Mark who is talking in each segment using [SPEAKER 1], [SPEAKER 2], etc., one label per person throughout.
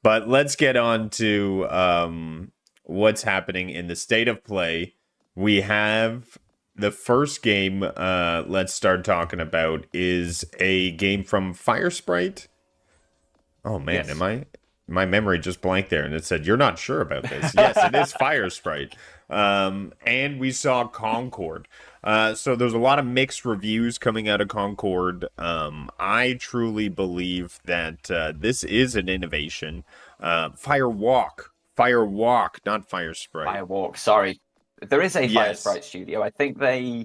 [SPEAKER 1] But let's get on to what's happening in the state of play. We have the first game, let's start talking about, is a game from Firesprite. Oh man,
[SPEAKER 2] Yes.
[SPEAKER 1] my memory just blanked there and it said you're not sure about this. Yes, it is Firesprite. And we saw Concord. So there's a lot of mixed reviews coming out of Concord. I truly believe that this is an innovation. Firewalk, not Firesprite.
[SPEAKER 2] Firewalk, sorry. There is a Fire
[SPEAKER 1] Yes,
[SPEAKER 2] Sprite studio. I think they're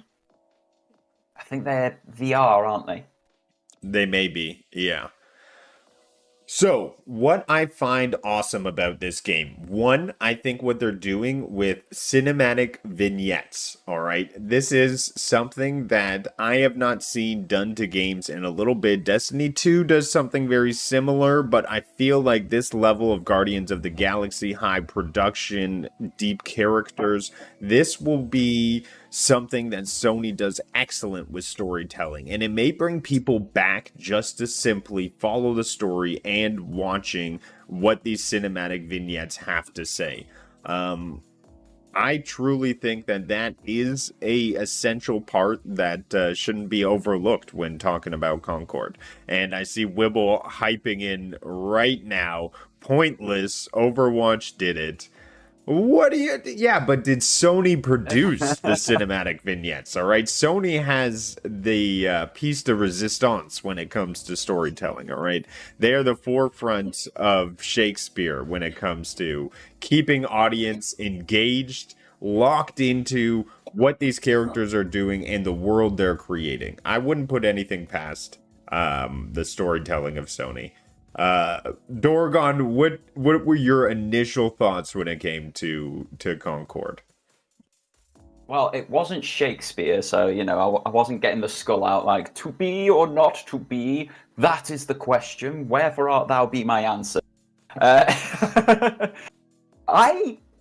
[SPEAKER 2] VR, aren't they?
[SPEAKER 1] they may be. Yeah. So, what I find awesome about this game, one, I think what they're doing with cinematic vignettes, all right? This is something that I have not seen done to games in a little bit. Destiny 2 does something very similar, but I feel like this level of Guardians of the Galaxy, high production, deep characters, this will be something that Sony does excellent with storytelling, and it may bring people back just to simply follow the story and watching what these cinematic vignettes have to say. I truly think that that is a essential part that shouldn't be overlooked when talking about Concord. And I see Wibble hyping in right now. Pointless. Overwatch did it. What do you... Yeah, but did Sony produce the cinematic vignettes, all right? Sony has the piece de resistance when it comes to storytelling, all right? They are the forefront of Shakespeare when it comes to keeping audience engaged, locked into what these characters are doing and the world they're creating. I wouldn't put anything past the storytelling of Sony. Doragon, what were your initial thoughts when it came to Concord?
[SPEAKER 2] Well, it wasn't Shakespeare, so, I wasn't getting the skull out like, to be or not to be, that is the question, wherefore art thou be my answer. Uh,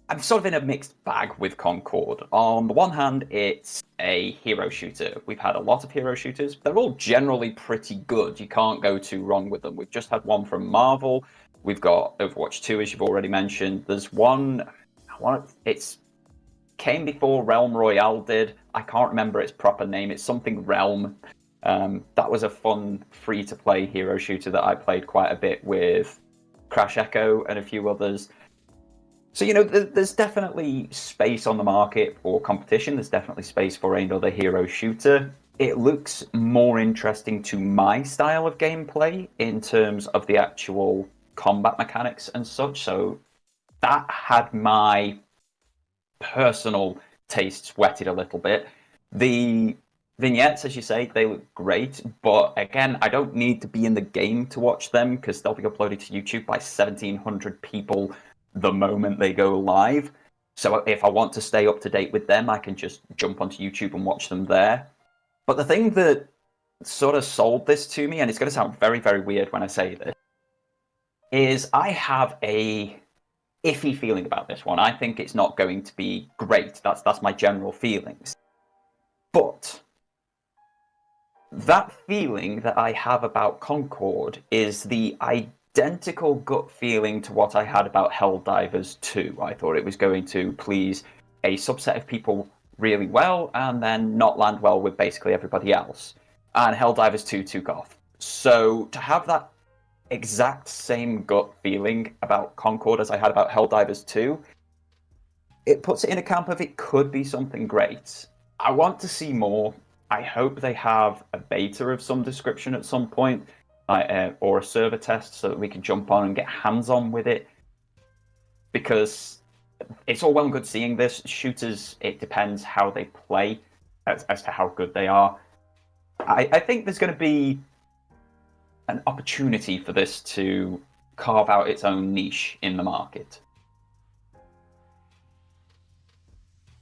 [SPEAKER 2] I'm sort of in a mixed bag with Concord. On the one hand, it's a hero shooter. We've had a lot of hero shooters. They're all generally pretty good. You can't go too wrong with them. We've just had one from Marvel. We've got Overwatch 2, as you've already mentioned. There's one, it's came before Realm Royale did. I can't remember its proper name. It's something Realm. That was a fun free-to-play hero shooter that I played quite a bit with Crash Echo and a few others. So, there's definitely space on the market for competition. There's definitely space for another hero shooter. It looks more interesting to my style of gameplay in terms of the actual combat mechanics and such. So that had my personal tastes whetted a little bit. The vignettes, as you say, they look great. But again, I don't need to be in the game to watch them because they'll be uploaded to YouTube by 1,700 people the moment they go live. So if I want to stay up to date with them, I can just jump onto YouTube and watch them there. But the thing that sort of sold this to me, and it's going to sound very, very weird when I say this, is I have a iffy feeling about this one. I think it's not going to be great. That's my general feelings. But that feeling that I have about Concord is the identical gut feeling to what I had about Helldivers 2. I thought it was going to please a subset of people really well and then not land well with basically everybody else. And Helldivers 2 took off. So to have that exact same gut feeling about Concord as I had about Helldivers 2, it puts it in a camp of it could be something great. I want to see more. I hope they have a beta of some description at some point. Or a server test so that we can jump on and get hands-on with it. Because it's all well and good seeing this. Shooters, it depends how they play as to how good they are. I think there's going to be an opportunity for this to carve out its own niche in the market.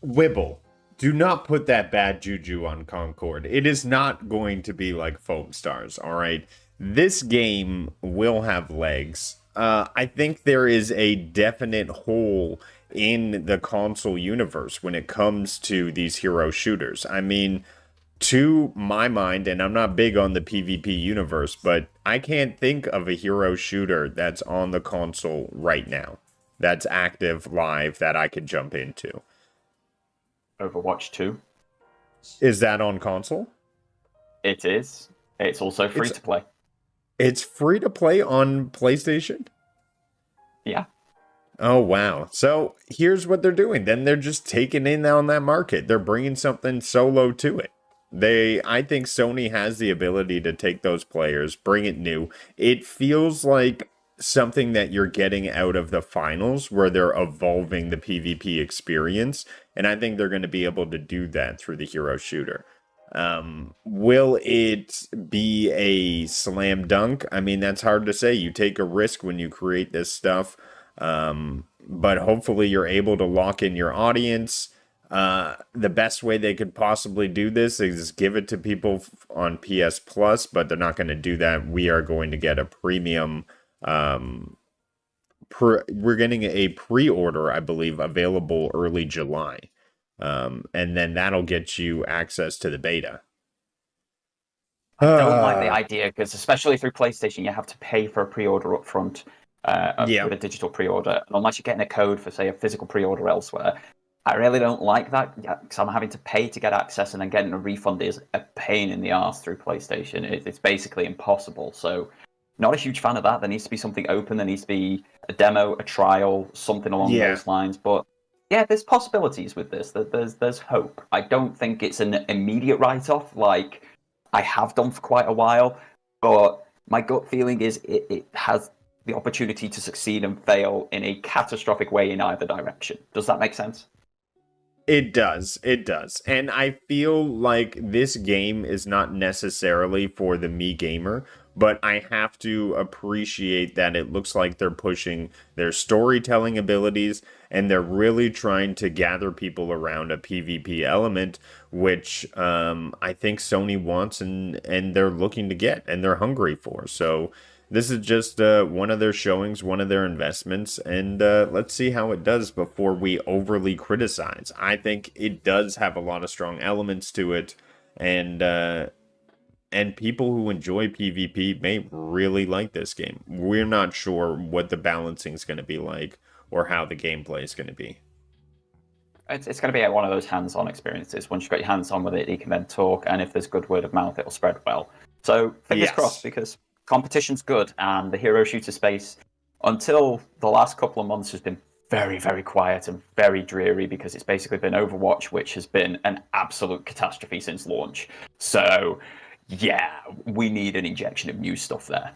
[SPEAKER 1] Wibble, do not put that bad juju on Concord. It is not going to be like Foam Stars, all right? This game will have legs. I think there is a definite hole in the console universe when it comes to these hero shooters. I mean, To my mind, and I'm not big on the PvP universe, but I can't think of a hero shooter that's on the console right now that's active live that I could jump into.
[SPEAKER 2] Overwatch 2.
[SPEAKER 1] Is that on console?
[SPEAKER 2] It is. It's also free to play.
[SPEAKER 1] It's free to play on PlayStation?
[SPEAKER 2] Yeah.
[SPEAKER 1] Oh, wow. So here's what they're doing. Then they're just taking in on that market. They're bringing something solo to it. I think Sony has the ability to take those players, bring it new. It feels like something that you're getting out of the finals where they're evolving the PvP experience. And I think they're going to be able to do that through the hero shooter. Will it be a slam dunk? I mean, that's hard to say. You take a risk when you create this stuff. But hopefully you're able to lock in your audience. The best way they could possibly do this is give it to people on PS Plus, but they're not going to do that. We are going to get a premium. We're getting a pre-order, I believe, available early July. And then that'll get you access to the beta.
[SPEAKER 2] I don't like the idea because, especially through PlayStation, you have to pay for a pre-order up front with a digital pre-order. And unless you're getting a code for, say, a physical pre-order elsewhere, I really don't like that because I'm having to pay to get access, and then getting a refund is a pain in the arse through PlayStation. It's basically impossible. So, not a huge fan of that. There needs to be something open. There needs to be a demo, a trial, something along those lines. But yeah, there's possibilities with this. There's hope. I don't think it's an immediate write-off like I have done for quite a while. But my gut feeling is it has the opportunity to succeed and fail in a catastrophic way in either direction. Does that make sense?
[SPEAKER 1] It does. It does. And I feel like this game is not necessarily for the me gamer, but I have to appreciate that it looks like they're pushing their storytelling abilities and they're really trying to gather people around a PvP element, which I think Sony wants and they're looking to get and they're hungry for. So this is just one of their showings, one of their investments, and let's see how it does before we overly criticize. I think it does have a lot of strong elements to it, and people who enjoy PvP may really like this game. We're not sure what the balancing is going to be like or how the gameplay is going to be.
[SPEAKER 2] It's going to be one of those hands-on experiences. Once you've got your hands on with it, you can then talk, and if there's good word of mouth, it'll spread well. So fingers crossed, because competition's good, and the hero shooter space, until the last couple of months, has been very, very quiet and very dreary because it's basically been Overwatch, which has been an absolute catastrophe since launch. So, yeah, we need an injection of new stuff there.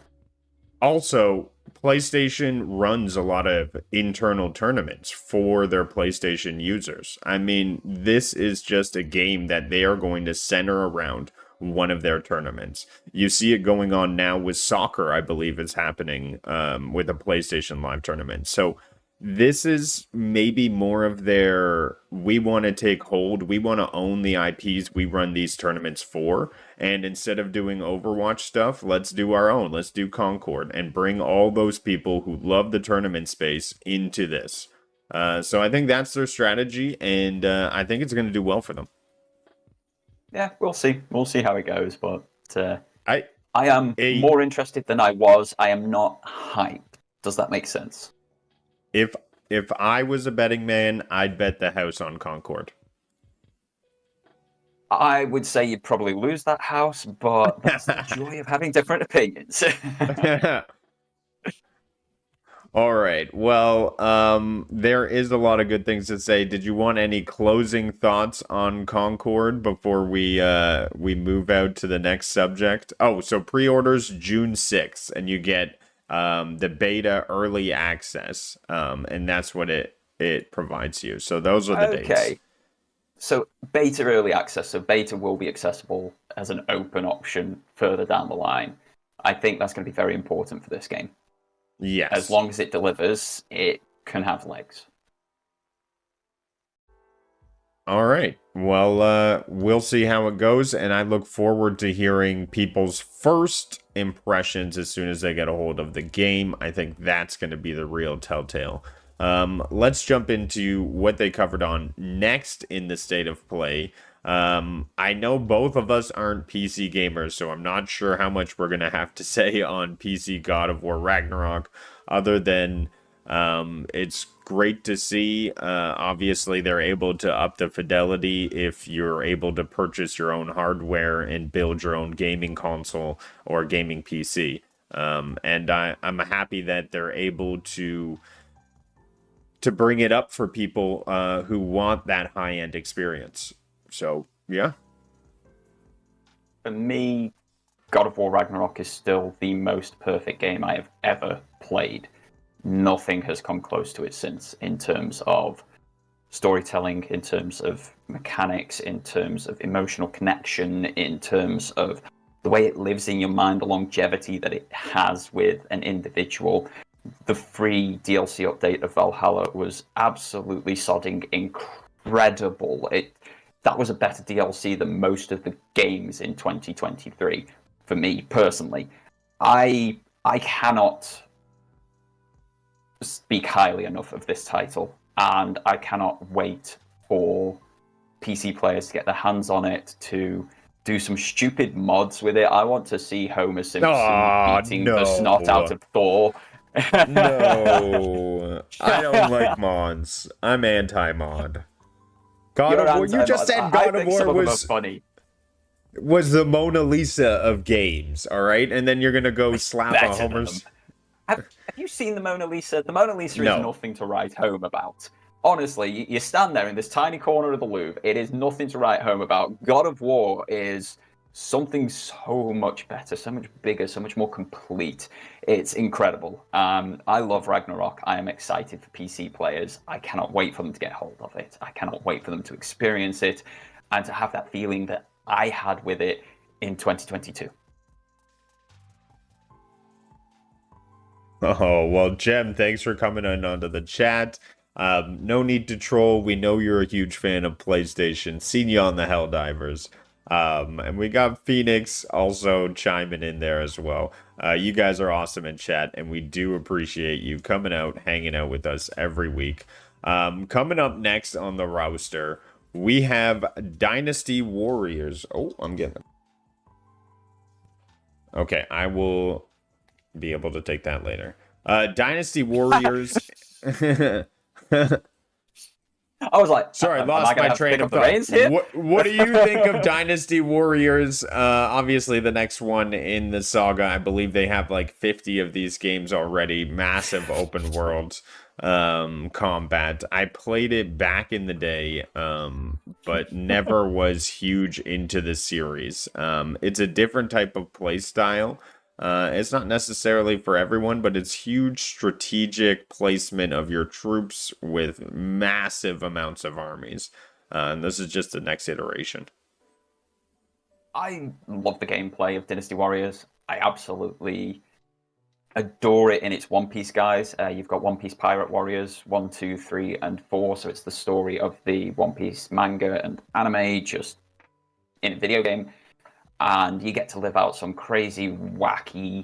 [SPEAKER 1] Also, PlayStation runs a lot of internal tournaments for their PlayStation users. I mean, this is just a game that they are going to center around one of their tournaments. You see it going on now with soccer, I believe is happening with a PlayStation Live tournament. So this is maybe more of their, we want to take hold, we want to own the IPs we run these tournaments for, and instead of doing Overwatch stuff, let's do our own. Let's do Concord and bring all those people who love the tournament space into this. So I think that's their strategy, and I think it's going to do well for them.
[SPEAKER 2] Yeah, we'll see. We'll see how it goes, but
[SPEAKER 1] I
[SPEAKER 2] am more interested than I was. I am not hyped. Does that make sense?
[SPEAKER 1] If I was a betting man, I'd bet the house on Concord.
[SPEAKER 2] I would say you'd probably lose that house, but that's the joy of having different opinions.
[SPEAKER 1] All right. Well, there is a lot of good things to say. Did you want any closing thoughts on Concord before we move out to the next subject? Oh, so pre-orders June 6th, and you get the beta early access, and that's what it provides you. So those are the dates.
[SPEAKER 2] Okay. So beta early access. So beta will be accessible as an open option further down the line. I think that's going to be very important for this game.
[SPEAKER 1] Yes.
[SPEAKER 2] As long as it delivers, it can have legs.
[SPEAKER 1] All right. Well, we'll see how it goes, and I look forward to hearing people's first impressions as soon as they get a hold of the game. I think that's going to be the real telltale. Let's jump into what they covered on next in the State of Play. I know both of us aren't PC gamers, so I'm not sure how much we're gonna have to say on PC God of War Ragnarok, other than it's great to see. Obviously, they're able to up the fidelity if you're able to purchase your own hardware and build your own gaming console or gaming PC. And I'm happy that they're able to bring it up for people who want that high-end experience. So, yeah.
[SPEAKER 2] For me, God of War Ragnarok is still the most perfect game I have ever played. Nothing has come close to it since, in terms of storytelling, in terms of mechanics, in terms of emotional connection, in terms of the way it lives in your mind, the longevity that it has with an individual. The free DLC update of Valhalla was absolutely sodding incredible. That was a better DLC than most of the games in 2023 for me personally. I cannot speak highly enough of this title, and I cannot wait for PC players to get their hands on it, to do some stupid mods with it. I want to see Homer Simpson beating the snot out of Thor.
[SPEAKER 1] No, I don't like mods. I'm anti-mod. God of War. You just said God of War was the Mona Lisa of games, all right? And then you're gonna go slap a Homer's.
[SPEAKER 2] Have you seen the Mona Lisa? The Mona Lisa is nothing to write home about. Honestly, you stand there in this tiny corner of the Louvre. It is nothing to write home about. God of War is something so much better, so much bigger, so much more complete. It's incredible. I love Ragnarok. I am excited for PC players. I cannot wait for them to get hold of it. I cannot wait for them to experience it and to have that feeling that I had with it in 2022.
[SPEAKER 1] Oh, well, Jem, thanks for coming on onto the chat. No need to troll. We know you're a huge fan of PlayStation. Seen you on the Helldivers. And we got Phoenix also chiming in there as well. You guys are awesome in chat, and we do appreciate you coming out, hanging out with us every week. Coming up next on the roster, we have Dynasty Warriors. Oh, I'm getting them. Okay, I will be able to take that later. Dynasty Warriors.
[SPEAKER 2] I was like,
[SPEAKER 1] sorry, lost my train of thought. What do you think of Dynasty Warriors? Obviously, the next one in the saga. I believe they have like 50 of these games already. Massive open world combat. I played it back in the day, but never was huge into the series. It's a different type of play style. It's not necessarily for everyone, but it's huge strategic placement of your troops with massive amounts of armies. And this is just the next iteration.
[SPEAKER 2] I love the gameplay of Dynasty Warriors. I absolutely adore it in its One Piece guise. You've got One Piece Pirate Warriors 1, 2, 3, and 4. So it's the story of the One Piece manga and anime just in a video game. And you get to live out some crazy, wacky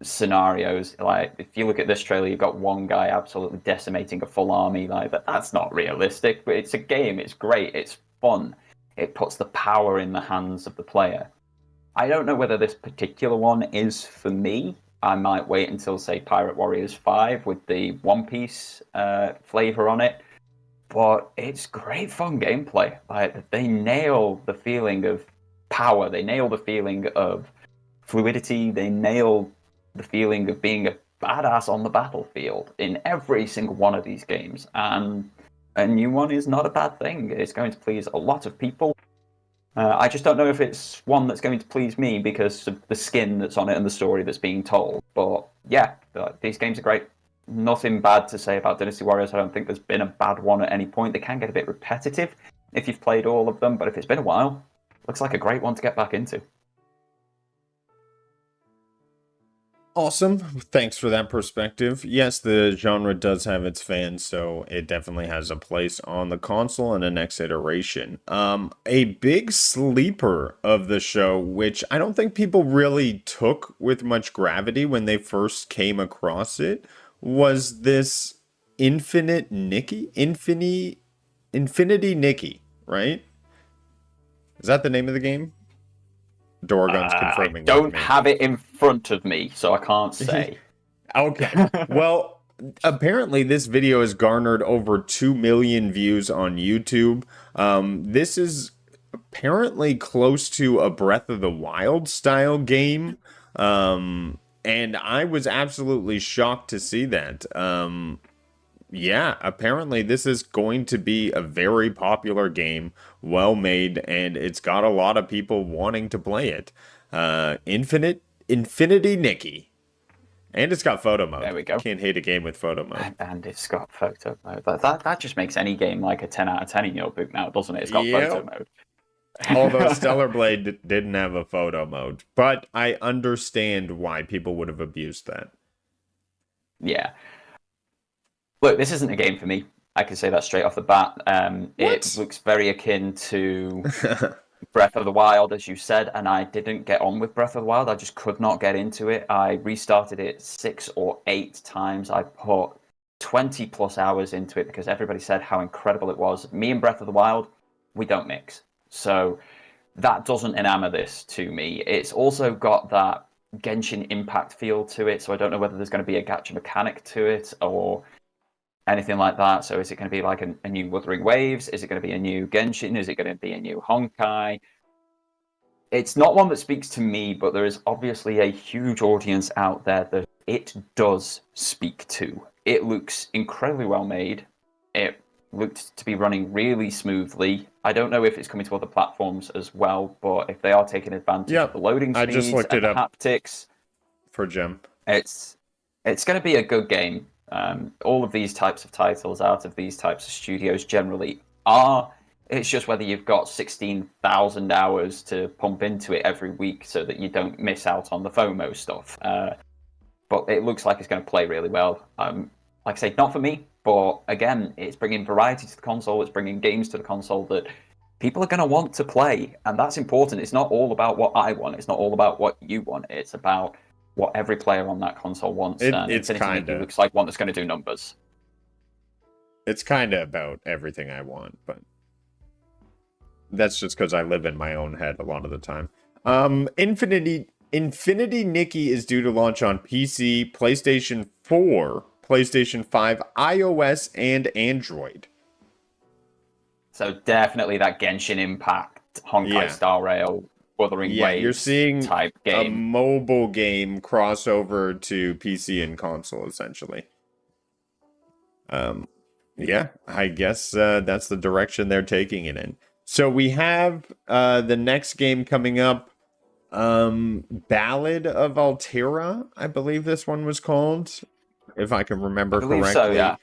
[SPEAKER 2] scenarios. Like, if you look at this trailer, you've got one guy absolutely decimating a full army. Like, that's not realistic, but it's a game. It's great. It's fun. It puts the power in the hands of the player. I don't know whether this particular one is for me. I might wait until, say, Pirate Warriors 5 with the One Piece flavor on it. But it's great fun gameplay. Like, they nail the feeling of power. They nail the feeling of fluidity. They nail the feeling of being a badass on the battlefield in every single one of these games. And a new one is not a bad thing. It's going to please a lot of people. I just don't know if it's one that's going to please me because of the skin that's on it and the story that's being told. But yeah, these games are great. Nothing bad to say about Dynasty Warriors. I don't think there's been a bad one at any point. They can get a bit repetitive if you've played all of them, but if it's been a while, looks like a great one to get back into.
[SPEAKER 1] Awesome. Thanks for that perspective. Yes, the genre does have its fans, so it definitely has a place on the console in the next iteration. A big sleeper of the show, which I don't think people really took with much gravity when they first came across it, was this Infinity Nikki, right? Is that the name of the game? Doragon's
[SPEAKER 2] I
[SPEAKER 1] confirming with
[SPEAKER 2] don't
[SPEAKER 1] me.
[SPEAKER 2] have it in front of me, so I can't say.
[SPEAKER 1] Okay. Well, apparently this video has garnered over 2 million views on YouTube. This is apparently close to a Breath of the Wild style game. And I was absolutely shocked to see that. Yeah, apparently this is going to be a very popular game, well made, and it's got a lot of people wanting to play it. Infinity Nikki. And it's got photo mode.
[SPEAKER 2] There we go.
[SPEAKER 1] Can't hate a game with photo mode.
[SPEAKER 2] And it's got photo mode. That just makes any game like a 10 out of 10 in your book now, doesn't it? It's got photo mode.
[SPEAKER 1] Although Stellar Blade didn't have a photo mode. But I understand why people would have abused that.
[SPEAKER 2] Yeah. Look, this isn't a game for me. I can say that straight off the bat. It looks very akin to Breath of the Wild, as you said, and I didn't get on with Breath of the Wild. I just could not get into it. I restarted it 6 or 8 times. I put 20 plus hours into it because everybody said how incredible it was. Me and Breath of the Wild, we don't mix. So that doesn't enamor this to me. It's also got that Genshin Impact feel to it, so I don't know whether there's going to be a gacha mechanic to it or anything like that. So is it going to be like a new Wuthering Waves? Is it going to be a new Genshin? Is it going to be a new Honkai? It's not one that speaks to me, but there is obviously a huge audience out there that it does speak to. It looks incredibly well made. It looked to be running really smoothly. I don't know if it's coming to other platforms as well, but if they are taking advantage of the loading speeds, I just looked it up. Haptics
[SPEAKER 1] for Gem.
[SPEAKER 2] It's going to be a good game. All of these types of titles out of these types of studios generally are. It's just whether you've got 16,000 hours to pump into it every week so that you don't miss out on the FOMO stuff. But it looks like it's going to play really well. Like I say, not for me, but again, it's bringing variety to the console. It's bringing games to the console that people are going to want to play, and that's important. It's not all about what I want. It's not all about what you want. It's about what every player on that console wants. And
[SPEAKER 1] it's kind of
[SPEAKER 2] looks like one that's going to do numbers.
[SPEAKER 1] It's kind of about everything I want, but that's just because I live in my own head a lot of the time. Infinity Nikki is due to launch on PC, PlayStation 4, PlayStation 5, iOS, and Android.
[SPEAKER 2] So definitely that Genshin Impact, Honkai Star Rail, Wuthering Waves
[SPEAKER 1] you're seeing
[SPEAKER 2] type game.
[SPEAKER 1] A mobile game crossover to PC and console, essentially. I guess that's the direction they're taking it in. So we have the next game coming up, Ballad of Altera, I believe this one was called, if I can remember correctly.
[SPEAKER 2] So, yeah.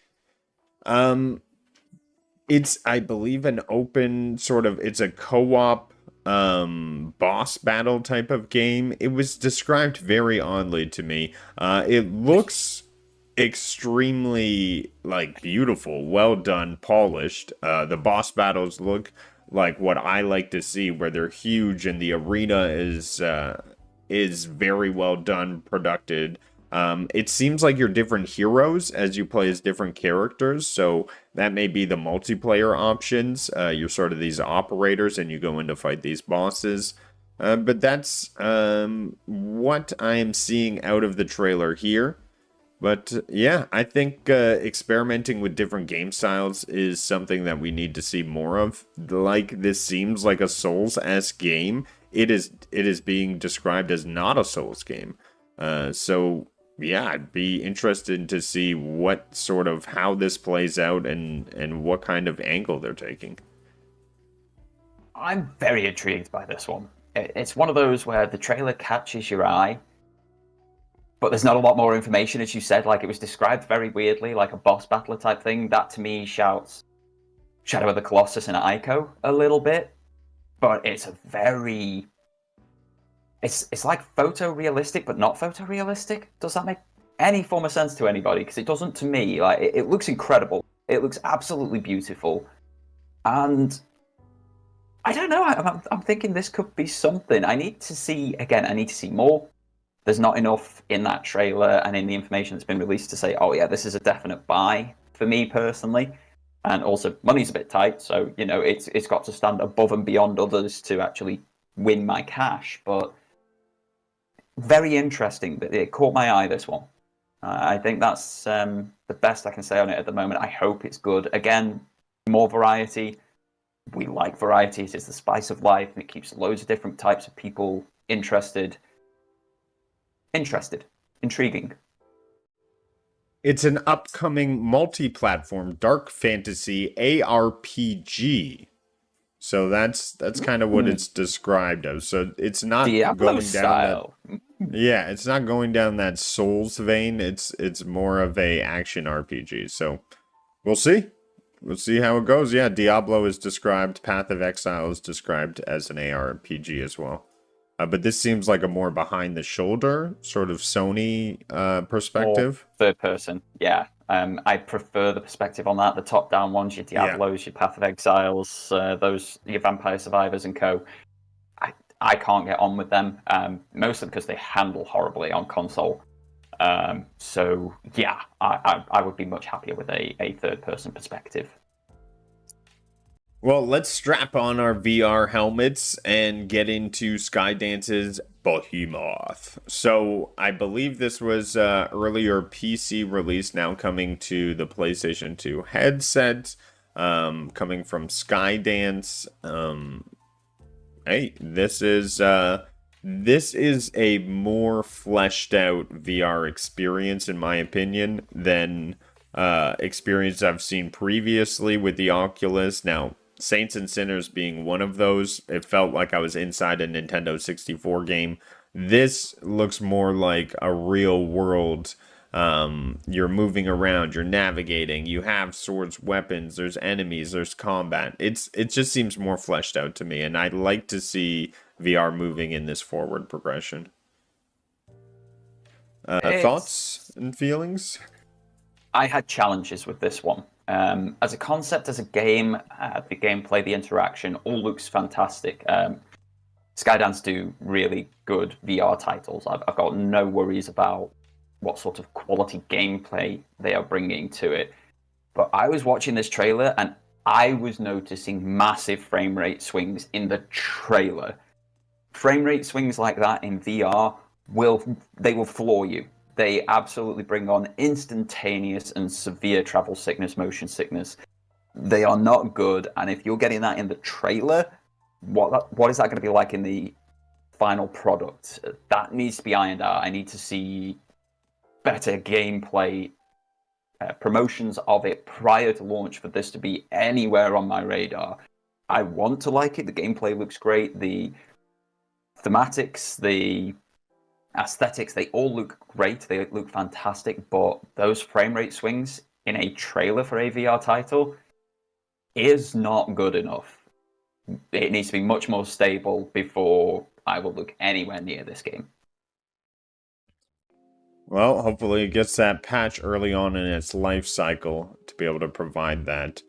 [SPEAKER 1] It's, I believe, an open sort of, it's a co-op boss battle type of game. It was described very oddly to me. It looks extremely beautiful, well done, polished. The boss battles look like what I like to see, where they're huge and the arena is very well done, produced. It seems like you're different heroes as you play as different characters, so that may be the multiplayer options. You're sort of these operators and you go in to fight these bosses. But that's what I am seeing out of the trailer here. But yeah, I think experimenting with different game styles is something that we need to see more of. This seems like a Souls-esque game. It is being described as not a Souls game. So yeah, I'd be interested to see how this plays out and what kind of angle they're taking.
[SPEAKER 2] I'm very intrigued by this one. It's one of those where the trailer catches your eye, but there's not a lot more information, as you said. It was described very weirdly, like a boss battler type thing. That to me shouts Shadow of the Colossus and Ico a little bit, but it's a very... It's like photorealistic, but not photorealistic. Does that make any form of sense to anybody? Because it doesn't to me. It looks incredible. It looks absolutely beautiful. And I don't know. I'm thinking this could be something. I need to see more. There's not enough in that trailer and in the information that's been released to say, oh yeah, this is a definite buy for me personally. And also, money's a bit tight, so it's got to stand above and beyond others to actually win my cash. But very interesting. But it caught my eye, this one. I think that's the best I can say on it at the moment. I hope it's good. Again, more variety. We like variety. It's the spice of life, and it keeps loads of different types of people interested. Intriguing.
[SPEAKER 1] It's an upcoming multi-platform dark fantasy ARPG. So that's kind of what it's described as. So it's not
[SPEAKER 2] Diablo
[SPEAKER 1] going
[SPEAKER 2] style.
[SPEAKER 1] down that, it's not going down that Souls vein. It's more of a action RPG. So we'll see. We'll see how it goes. Yeah, Diablo is described. Path of Exile is described as an ARPG as well. But this seems like a more behind-the-shoulder sort of Sony perspective.
[SPEAKER 2] Or third person, yeah. I prefer the perspective on that. The top-down ones, your Diablos, your Path of Exiles, your Vampire Survivors and co. I can't get on with them, mostly because they handle horribly on console. So, yeah, I would be much happier with a third-person perspective.
[SPEAKER 1] Well, let's strap on our VR helmets and get into Skydance's Behemoth. So, I believe this was earlier PC release, now coming to the PlayStation 2 headset, coming from Skydance. Hey, this is a more fleshed out VR experience, in my opinion, than experience I've seen previously with the Oculus. Now, Saints and Sinners being one of those, it felt like I was inside a Nintendo 64 game. This looks more like a real world. You're moving around, you're navigating, you have swords, weapons, there's enemies, there's combat. It just seems more fleshed out to me, and I'd like to see VR moving in this forward progression. Thoughts and feelings?
[SPEAKER 2] I had challenges with this one. As a concept, as a game, the gameplay, the interaction, all looks fantastic. Skydance do really good VR titles. I've got no worries about what sort of quality gameplay they are bringing to it. But I was watching this trailer and I was noticing massive frame rate swings in the trailer. Frame rate swings like that in VR will floor you. They absolutely bring on instantaneous and severe travel sickness, motion sickness. They are not good, and if you're getting that in the trailer, what is that going to be like in the final product? That needs to be ironed out. I need to see better gameplay promotions of it prior to launch for this to be anywhere on my radar. I want to like it. The gameplay looks great. The thematics, the aesthetics, they all look great. They look fantastic. But those frame rate swings in a trailer for a VR title is not good enough. It needs to be much more stable before I will look anywhere near this game.
[SPEAKER 1] Well, hopefully it gets that patch early on in its life cycle to be able to provide that.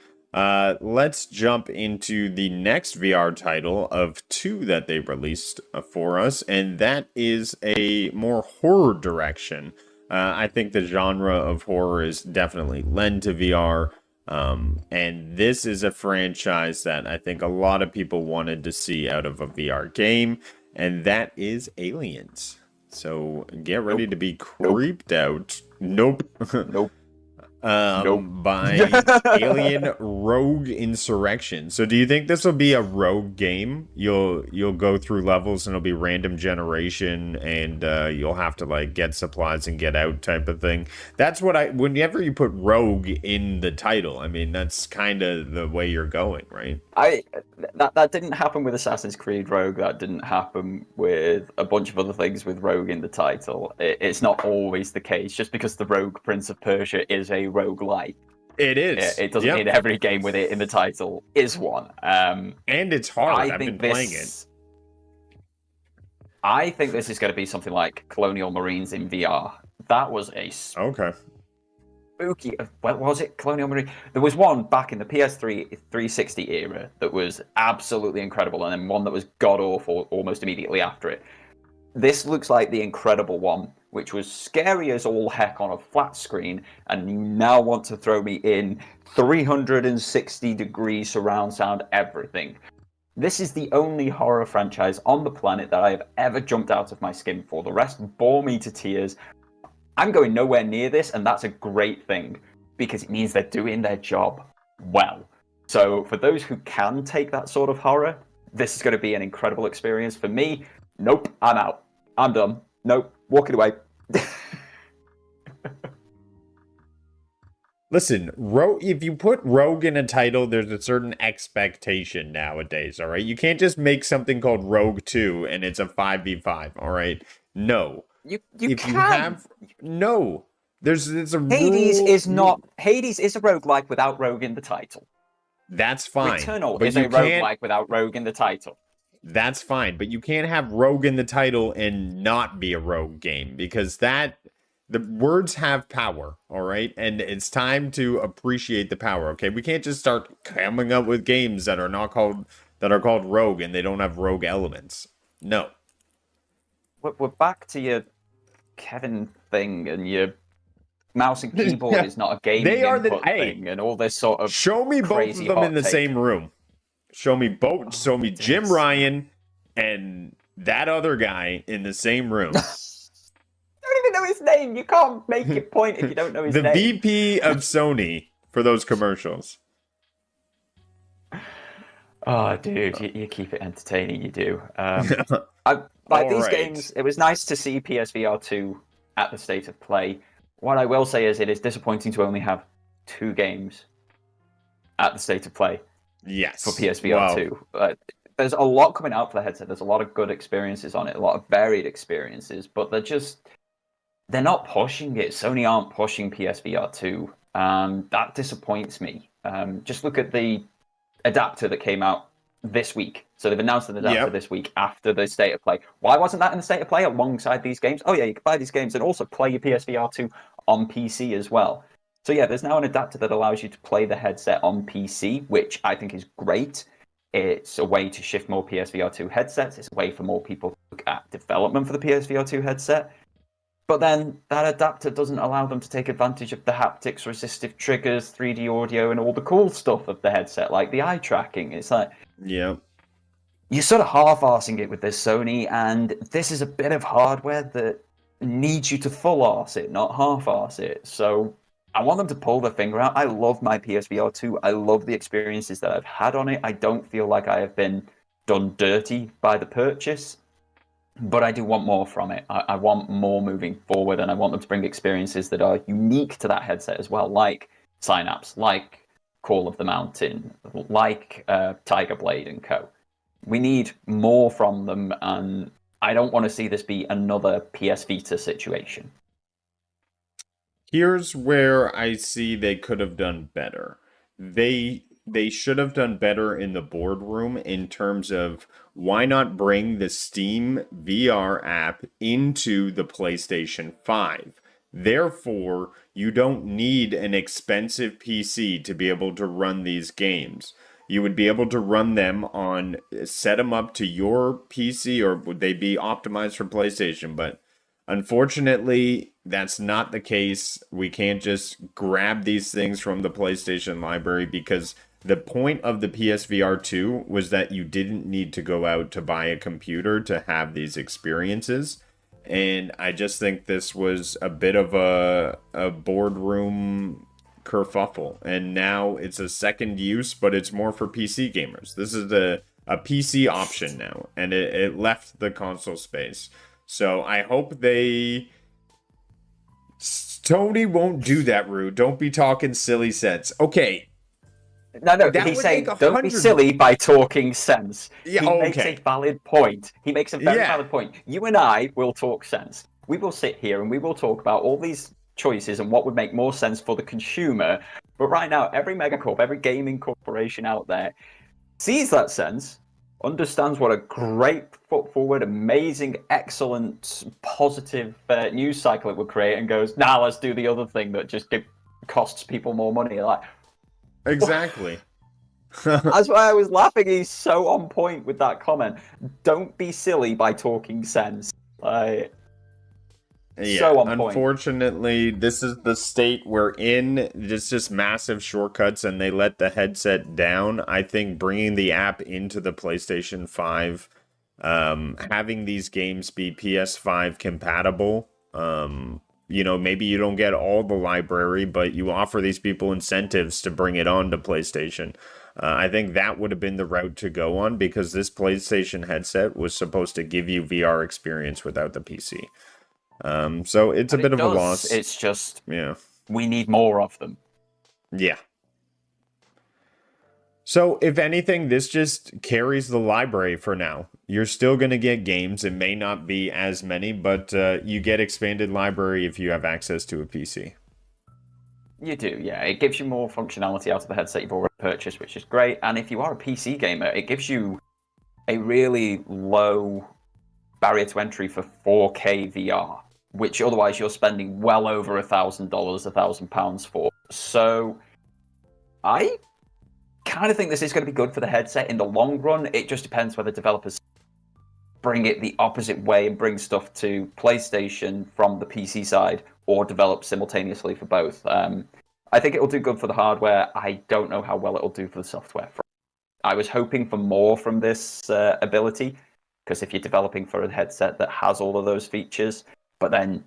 [SPEAKER 1] Let's jump into the next VR title of 2 that they released for us, and that is a more horror direction. I think the genre of horror is definitely lend to VR, and this is a franchise that I think a lot of people wanted to see out of a VR game, and that is Aliens. So get ready to be creeped out. Nope. By Alien Rogue Insurrection. So do you think this will be a rogue game? You'll go through levels and it'll be random generation, and you'll have to like get supplies and get out type of thing. That's what whenever you put rogue in the title, I mean that's kind of the way you're going, right?
[SPEAKER 2] That didn't happen with Assassin's Creed Rogue. That didn't happen with a bunch of other things with Rogue in the title. It's not always the case. Just because the Rogue Prince of Persia is a roguelike,
[SPEAKER 1] it is.
[SPEAKER 2] It doesn't mean every game with it in the title is one.
[SPEAKER 1] And it's hard. I've been playing it.
[SPEAKER 2] I think this is going to be something like Colonial Marines in VR. That was a
[SPEAKER 1] okay.
[SPEAKER 2] Spooky. What was it? Colonial Marine. There was one back in the PS3 360 era that was absolutely incredible, and then one that was god awful almost immediately after it. This looks like the incredible one, which was scary as all heck on a flat screen, and you now want to throw me in 360-degree surround sound everything. This is the only horror franchise on the planet that I have ever jumped out of my skin for. The rest bore me to tears. I'm going nowhere near this, and that's a great thing, because it means they're doing their job well. So for those who can take that sort of horror, this is going to be an incredible experience. For me, nope, I'm out. I'm done. Nope, walking away.
[SPEAKER 1] Listen, if you put Rogue in a title, there's a certain expectation nowadays, all right? You can't just make something called Rogue 2 and it's a 5v5, all right? No.
[SPEAKER 2] You
[SPEAKER 1] if
[SPEAKER 2] can.
[SPEAKER 1] You have no. It's a
[SPEAKER 2] Hades
[SPEAKER 1] rule.
[SPEAKER 2] is not Hades is a roguelike without Rogue in the title.
[SPEAKER 1] That's fine.
[SPEAKER 2] Returnal
[SPEAKER 1] but
[SPEAKER 2] is a roguelike without Rogue in the title.
[SPEAKER 1] That's fine, but you can't have Rogue in the title and not be a Rogue game, because the words have power, all right? And it's time to appreciate the power, okay? We can't just start coming up with games that are called Rogue and they don't have Rogue elements. No.
[SPEAKER 2] We're back to your Kevin thing and your mouse and keyboard is not a gaming input thing and all this sort of
[SPEAKER 1] show me both of them in the same room. Show me both. Show me Jim Ryan and that other guy in the same room.
[SPEAKER 2] Don't even know his name. You can't make it point if you don't know his name.
[SPEAKER 1] The VP of Sony for those commercials.
[SPEAKER 2] Oh, dude, you keep it entertaining. You do. These games, it was nice to see PSVR 2 at the state of play. What I will say is it is disappointing to only have 2 games at the state of play.
[SPEAKER 1] Yes.
[SPEAKER 2] For PSVR 2. There's a lot coming out for the headset. There's a lot of good experiences on it, a lot of varied experiences, but they're not pushing it. Sony aren't pushing PSVR 2. That disappoints me. Just look at the adapter that came out this week. So they've announced an adapter this week after the state of play. Why wasn't that in the state of play alongside these games? Oh yeah, you can buy these games and also play your PSVR 2 on PC as well. So yeah, there's now an adapter that allows you to play the headset on PC, which I think is great. It's a way to shift more PSVR 2 headsets. It's a way for more people to look at development for the PSVR 2 headset. But then that adapter doesn't allow them to take advantage of the haptics, resistive triggers, 3D audio, and all the cool stuff of the headset, like the eye tracking. It's like, you're sort of half-arsing it with this, Sony, and this is a bit of hardware that needs you to full-arse it, not half-arse it. So I want them to pull their finger out. I love my PSVR 2. I love the experiences that I've had on it. I don't feel like I have been done dirty by the purchase. But I do want more from it. I want more moving forward, and I want them to bring experiences that are unique to that headset as well, like Synapse, like Call of the Mountain, like Tiger Blade and Co. We need more from them, and I don't want to see this be another PS Vita situation.
[SPEAKER 1] Here's where I see they could have done better. They should have done better in the boardroom in terms of why not bring the Steam VR app into the PlayStation 5. Therefore, you don't need an expensive PC to be able to run these games. You would be able to run them set them up to your PC, or would they be optimized for PlayStation? But unfortunately, that's not the case. We can't just grab these things from the PlayStation library, because the point of the PSVR 2 was that you didn't need to go out to buy a computer to have these experiences. And I just think this was a bit of a boardroom kerfuffle. And now it's a second use, but it's more for PC gamers. This is a PC option now, and it left the console space. So I hope Sony won't do that, Rude. Don't be talking silly sense. Okay.
[SPEAKER 2] No, he's saying don't be silly by talking sense.
[SPEAKER 1] Yeah,
[SPEAKER 2] he makes a valid point. He makes a very valid point. You and I will talk sense. We will sit here and we will talk about all these choices and what would make more sense for the consumer. But right now, every megacorp, every gaming corporation out there sees that sense, understands what a great foot forward, amazing, excellent, positive news cycle it would create, and goes, nah, let's do the other thing that just costs people more money. Like,
[SPEAKER 1] exactly.
[SPEAKER 2] That's why I was laughing. He's so on point with that comment. Don't be silly by talking sense.
[SPEAKER 1] Yeah,
[SPEAKER 2] So on point.
[SPEAKER 1] unfortunately, this is the state we're in. It's just massive shortcuts, and they let the headset down. I think bringing the app into the PlayStation 5, having these games be PS5 compatible, maybe you don't get all the library, but you offer these people incentives to bring it on to PlayStation. I think that would have been the route to go on because this PlayStation headset was supposed to give you VR experience without the PC. So it's a
[SPEAKER 2] But
[SPEAKER 1] bit
[SPEAKER 2] it
[SPEAKER 1] of a
[SPEAKER 2] does.
[SPEAKER 1] loss.
[SPEAKER 2] It's just
[SPEAKER 1] Yeah.
[SPEAKER 2] we need more of them.
[SPEAKER 1] Yeah. So if anything, this just carries the library for now. You're still going to get games. It may not be as many, but you get expanded library if you have access to a PC.
[SPEAKER 2] You do, yeah. It gives you more functionality out of the headset you've already purchased, which is great. And if you are a PC gamer, it gives you a really low barrier to entry for 4K VR, which otherwise you're spending well over $1,000, £1,000 for. So I kind of think this is going to be good for the headset in the long run. It just depends whether developers bring it the opposite way and bring stuff to PlayStation from the PC side or develop simultaneously for both. I think it will do good for the hardware. I don't know how well it will do for the software. I was hoping for more from this ability, because if you're developing for a headset that has all of those features, but then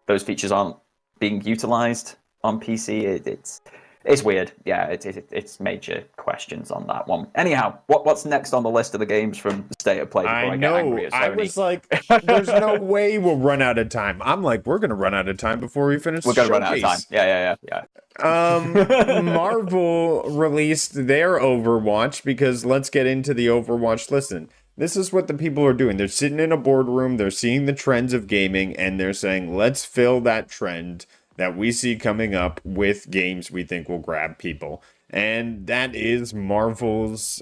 [SPEAKER 2] those features aren't being utilized on PC, it's weird. Yeah, it's major questions on that one. Anyhow, what's next on the list of the games from the State of Play before I get angry at Sony?
[SPEAKER 1] I was like, there's no way we'll run out of time. I'm like, we're going to run out of time before we finish
[SPEAKER 2] We're
[SPEAKER 1] the
[SPEAKER 2] going to run out of time.
[SPEAKER 1] showcase.
[SPEAKER 2] Yeah.
[SPEAKER 1] Marvel released their Overwatch because let's get into the Overwatch. Listen, this is what the people are doing. They're sitting in a boardroom, they're seeing the trends of gaming, and they're saying, let's fill that trend that we see coming up with games we think will grab people. And that is Marvel's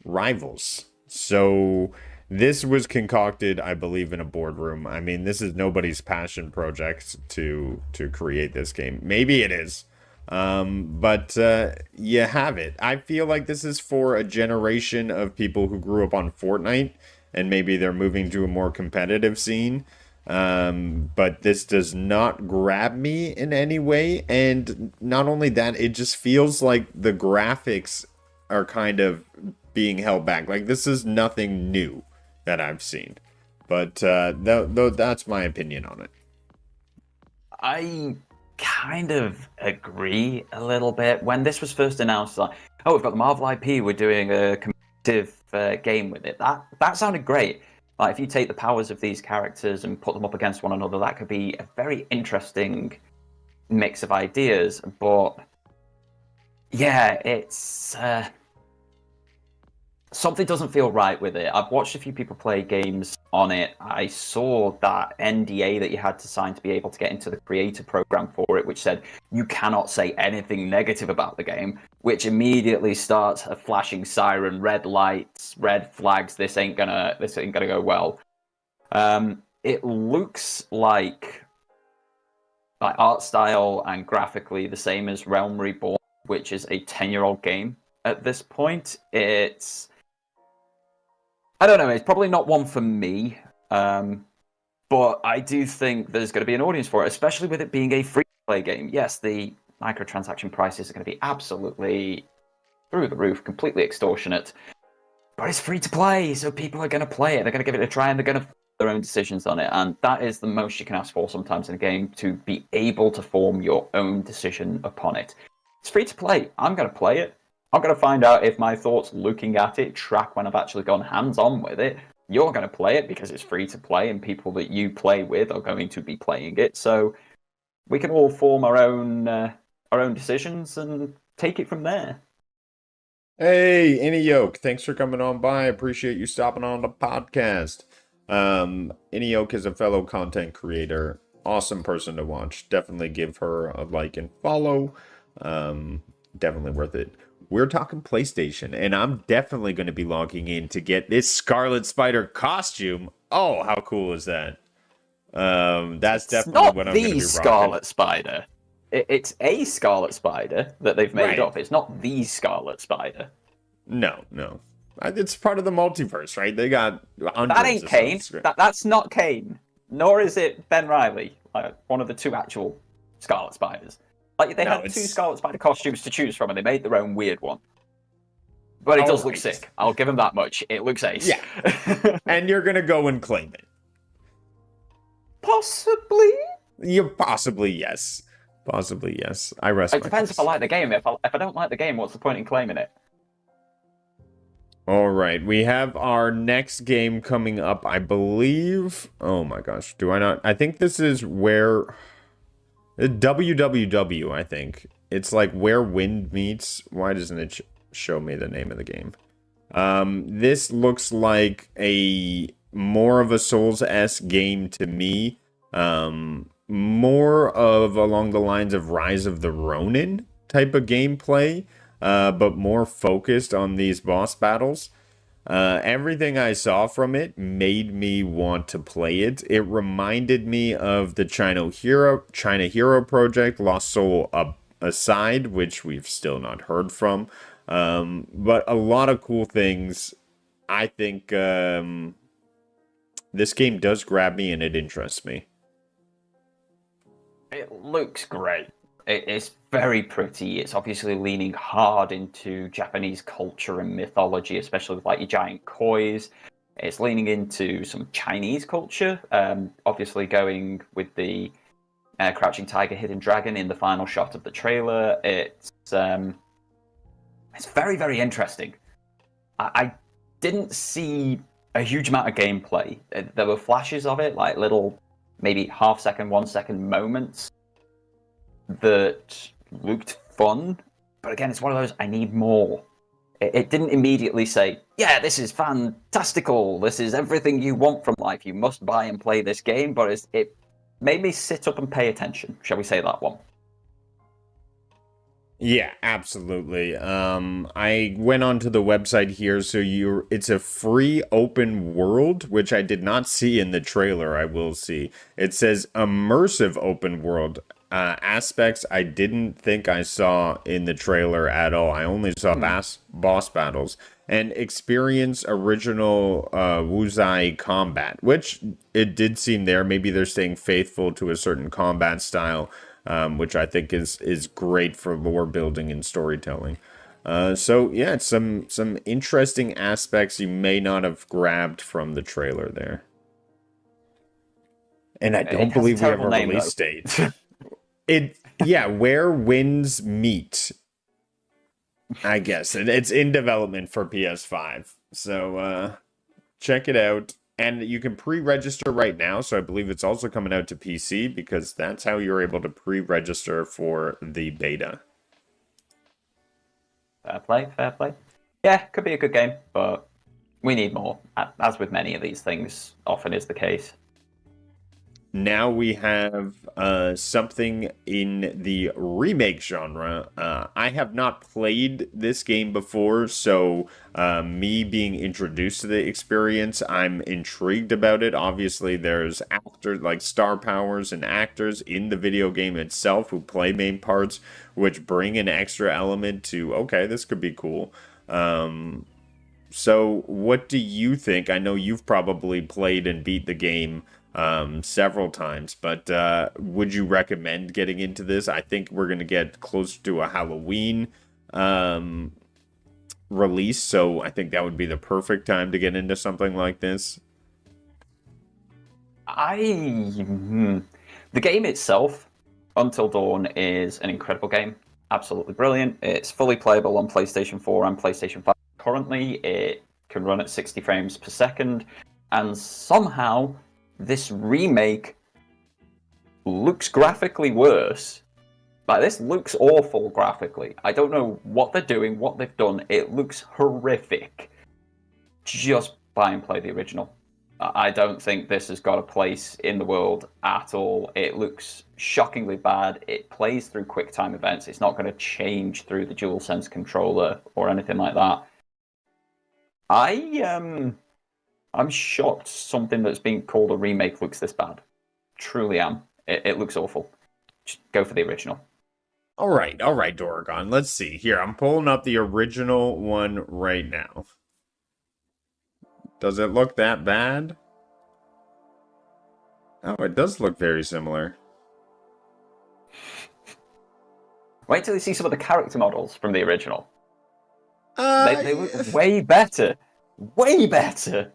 [SPEAKER 1] Rivals. So this was concocted, I believe, in a boardroom. I mean, this is nobody's passion project to create this game. Maybe it is. But you have it. I feel like this is for a generation of people who grew up on Fortnite and maybe they're moving to a more competitive scene. But this does not grab me in any way. And not only that, it just feels like the graphics are kind of being held back. Like this is nothing new that I've seen. But that's my opinion on it.
[SPEAKER 2] I kind of agree a little bit. When this was first announced, like, oh, we've got the Marvel IP, we're doing a competitive game with it. That sounded great. Like, if you take the powers of these characters and put them up against one another, that could be a very interesting mix of ideas. But yeah, it's something doesn't feel right with it. I've watched a few people play games on it. I saw that NDA that you had to sign to be able to get into the creator program for it, which said you cannot say anything negative about the game, which immediately starts a flashing siren, red lights, red flags. This ain't gonna go well. It looks like art style and graphically the same as Realm Reborn, which is a 10-year-old game at this point. I don't know, it's probably not one for me, but I do think there's going to be an audience for it, especially with it being a free-to-play game. Yes, the microtransaction prices are going to be absolutely through the roof, completely extortionate, but it's free-to-play, so people are going to play it. They're going to give it a try, and they're going to make their own decisions on it, and that is the most you can ask for sometimes in a game, to be able to form your own decision upon it. It's free-to-play. I'm going to play it. I'm going to find out if my thoughts looking at it track when I've actually gone hands-on with it. You're going to play it because it's free to play and people that you play with are going to be playing it. So we can all form our own decisions and take it from there.
[SPEAKER 1] Hey, Any Yoke, thanks for coming on by. I appreciate you stopping on the podcast. Any Yoke is a fellow content creator. Awesome person to watch. Definitely give her a like and follow. Definitely worth it. We're talking PlayStation, and I'm definitely going to be logging in to get this Scarlet Spider costume. Oh, how cool is that? That's definitely what I'm going to be rocking.
[SPEAKER 2] It's not the Scarlet Spider. It's a Scarlet Spider that they've made up. It's not the Scarlet Spider.
[SPEAKER 1] No. It's part of the multiverse, right? They got hundreds
[SPEAKER 2] that ain't Kane. That's not Kane. nor is it Ben Reilly, like one of the two actual Scarlet Spiders. Like they
[SPEAKER 1] No,
[SPEAKER 2] had two Scarlet Spider costumes to choose from, and they made their own weird one. But it does look sick. I'll give him that much. It looks ace.
[SPEAKER 1] Yeah. And you're gonna go and claim it.
[SPEAKER 2] Possibly.
[SPEAKER 1] You possibly yes. Possibly yes. I rest.
[SPEAKER 2] It depends if I like the game. If I don't like the game, what's the point in claiming it?
[SPEAKER 1] All right, we have our next game coming up, I believe. Oh my gosh, do I not? I think this is where WWW, I think. It's like Where Wind Meets. Why doesn't it show me the name of the game? This looks like a more of a Souls-esque game to me. More of along the lines of Rise of the Ronin type of gameplay, but more focused on these boss battles. Everything I saw from it made me want to play it. It reminded me of the China Hero project, Lost Soul aside, which we've still not heard from. But a lot of cool things. I think this game does grab me and it interests me.
[SPEAKER 2] It looks great. It's very pretty. It's obviously leaning hard into Japanese culture and mythology, especially with like your giant kois. It's leaning into some Chinese culture, obviously going with the Crouching Tiger, Hidden Dragon in the final shot of the trailer. It's very, very interesting. I didn't see a huge amount of gameplay. There were flashes of it, like little maybe half-second, 1 second moments that looked fun. But again, it's one of those, I need more. It didn't immediately say, yeah, this is fantastical. This is everything you want from life. You must buy and play this game. But it made me sit up and pay attention. Shall we say that one?
[SPEAKER 1] Yeah, absolutely. I went onto the website here, so it's a free open world, which I did not see in the trailer. I will see. It says immersive open world aspects. I didn't think I saw in the trailer at all. I only saw boss battles and experience original Wuzai combat, which it did seem there. Maybe they're staying faithful to a certain combat style. Which I think is great for lore building and storytelling. So yeah, it's some interesting aspects you may not have grabbed from the trailer there. And I don't believe we have a release date. Where Winds Meet. I guess it's in development for PS5. So check it out. And you can pre-register right now, so I believe it's also coming out to PC, because that's how you're able to pre-register for the beta.
[SPEAKER 2] Fair play, fair play. Yeah, could be a good game, but we need more, as with many of these things often is the case.
[SPEAKER 1] Now we have something in the remake genre. I have not played this game before, so me being introduced to the experience, I'm intrigued about it. Obviously, there's actors, like star powers and actors in the video game itself who play main parts, which bring an extra element to, okay, this could be cool. So what do you think? I know you've probably played and beat the game several times, but would you recommend getting into this? I think we're going to get close to a Halloween release, so I think that would be the perfect time to get into something like this.
[SPEAKER 2] The game itself, Until Dawn, is an incredible game. Absolutely brilliant. It's fully playable on PlayStation 4 and PlayStation 5 currently. It can run at 60 frames per second, and somehow this remake looks graphically worse. Like, this looks awful graphically. I don't know what they're doing, what they've done. It looks horrific. Just buy and play the original. I don't think this has got a place in the world at all. It looks shockingly bad. It plays through QuickTime events. It's not going to change through the DualSense controller or anything like that. I'm shocked something that's being called a remake looks this bad. Truly am. It looks awful. Just go for the original.
[SPEAKER 1] All right, Doragon. Let's see. Here, I'm pulling up the original one right now. Does it look that bad? Oh, it does look very similar.
[SPEAKER 2] Wait till you see some of the character models from the original. They look
[SPEAKER 1] Yeah.
[SPEAKER 2] way better. Way better.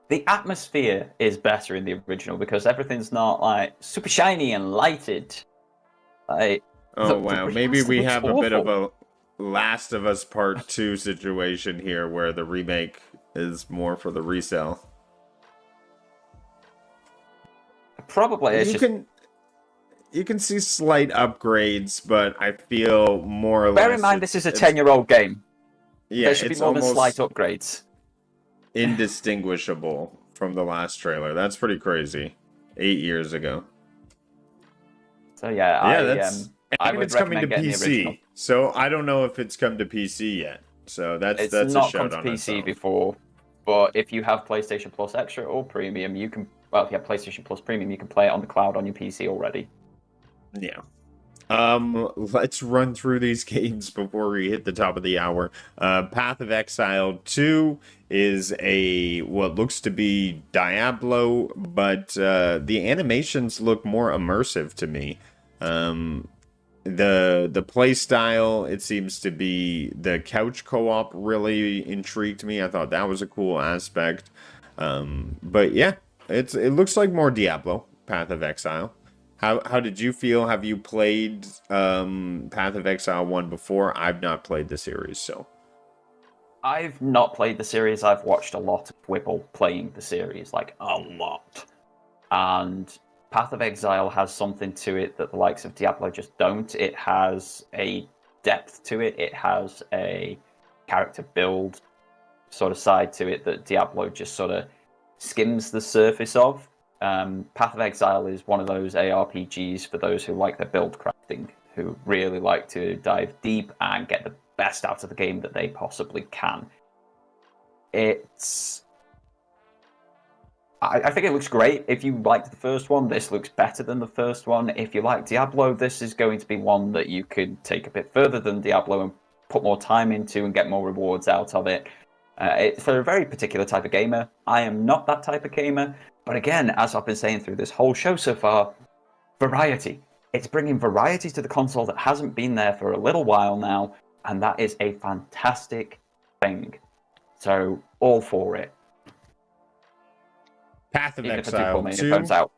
[SPEAKER 2] The atmosphere is better in the original because everything's not like super shiny and lighted. Like
[SPEAKER 1] Oh
[SPEAKER 2] the
[SPEAKER 1] wow, maybe
[SPEAKER 2] remaster
[SPEAKER 1] we
[SPEAKER 2] looks
[SPEAKER 1] have a bit of
[SPEAKER 2] awful.
[SPEAKER 1] a Last of Us Part 2 situation here where the remake is more for the resale.
[SPEAKER 2] Probably it's
[SPEAKER 1] You
[SPEAKER 2] just
[SPEAKER 1] can you can see slight upgrades, but I feel more or
[SPEAKER 2] bear in
[SPEAKER 1] less
[SPEAKER 2] mind this is a
[SPEAKER 1] it's
[SPEAKER 2] 10-year-old game.
[SPEAKER 1] yeah,
[SPEAKER 2] There should be
[SPEAKER 1] it's
[SPEAKER 2] more than slight
[SPEAKER 1] almost
[SPEAKER 2] upgrades.
[SPEAKER 1] indistinguishable from the last trailer. That's pretty crazy. 8 years ago.
[SPEAKER 2] So yeah,
[SPEAKER 1] Yeah, that's
[SPEAKER 2] I
[SPEAKER 1] and
[SPEAKER 2] would
[SPEAKER 1] it's coming to
[SPEAKER 2] recommend getting the original.
[SPEAKER 1] PC. So I don't know if it's come to PC yet. So
[SPEAKER 2] It's
[SPEAKER 1] that's a
[SPEAKER 2] not come
[SPEAKER 1] shout
[SPEAKER 2] to
[SPEAKER 1] on its
[SPEAKER 2] PC
[SPEAKER 1] own.
[SPEAKER 2] before, but if you have PlayStation Plus Extra or Premium, you can. Well, if you have PlayStation Plus Premium, you can play it on the cloud on your PC already.
[SPEAKER 1] Yeah. Let's run through these games before we hit the top of the hour. Path of Exile 2 is a what looks to be Diablo, but the animations look more immersive to me. Um, the play style, it seems to be the couch co-op really intrigued me. I thought that was a cool aspect. But yeah, it looks like more Diablo, Path of Exile. How did you feel? Have you played Path of Exile 1 before? I've not played the series, so.
[SPEAKER 2] I've not played the series. I've watched a lot of Whipple playing the series, like a lot. And Path of Exile has something to it that the likes of Diablo just don't. It has a depth to it. It has a character build sort of side to it that Diablo just sort of skims the surface of. Path of Exile is one of those ARPGs for those who like their build crafting, who really like to dive deep and get the best out of the game that they possibly can. I think it looks great. If you liked the first one, this looks better than the first one. If you like Diablo, this is going to be one that you could take a bit further than Diablo and put more time into and get more rewards out of it. It's for a very particular type of gamer. I am not that type of gamer. But again, as I've been saying through this whole show so far, variety. It's bringing variety to the console that hasn't been there for a little while now, and that is a fantastic thing. So, all for it.
[SPEAKER 1] Path of
[SPEAKER 2] Even if I do
[SPEAKER 1] Exile
[SPEAKER 2] pull my
[SPEAKER 1] 2,
[SPEAKER 2] earphones out.